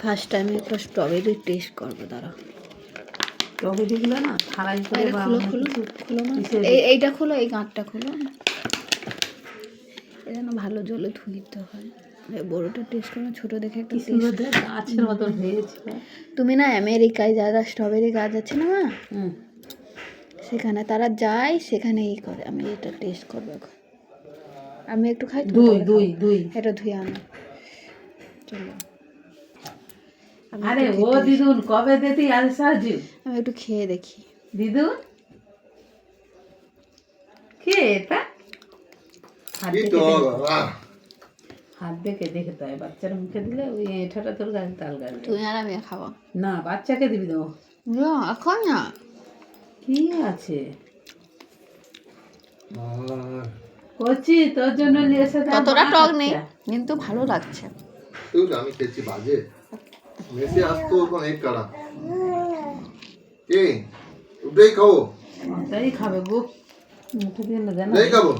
First time একটা strawberry test করবো, দাঁড়া। স্ট্রবেরিগুলো না থালাই করে বা খুলো অন্য খুলো কিছু খুলো মা, কিসের এইটা খুলো, এই গাঁটটা খুলো। এটা যেন ভালো জলে ধুইতে হয়। এই বড়োটা টেস্ট করো, ছোটো দেখে একটা কি সুন্দর টেস্ট। দেখ, গাছের মতন হয়েছে। তুমি না আমেরিকায় যারা স্ট্রবেরি গাছ আছে না মা, হুম, সেখানে তারা যায়, সেখানে এই করে। আমি এটা টেস্ট করবো এখন। আমি একটু খাই, তুমি দুই তাহলে দুই খাও। দুই এটা ধুয়ে আনো, চলো। আমি আরে একটু ও খেতে- দিদুন কবে দিতি আজ সাজু আমি একটু খেয়ে দেখি। দিদুন কে এটা হাত কি দেখে তো দেখে- বাবা হাত দেখে দেখতে হয়, বাচ্চার মুখে দিলে ওই এঁঠাটা তোর গাছ তাল গাছ তুমি আর আমি খাবো না, বাচ্চাকে দিবি তো। না, এখন না। কি আছে আর কচি তোর জন্য নিয়ে এসে দেখ, ততটা মা টক নেই, খাচ্ছে। কিন্তু ভালো লাগছে। তুই আমি খেয়েছি বাজে মেসে আসতো অনেক কারা কে ওটাই খাবো ওটাই খাবে গো, মুখে দিয়ে নেবে না। ওটাই খাবো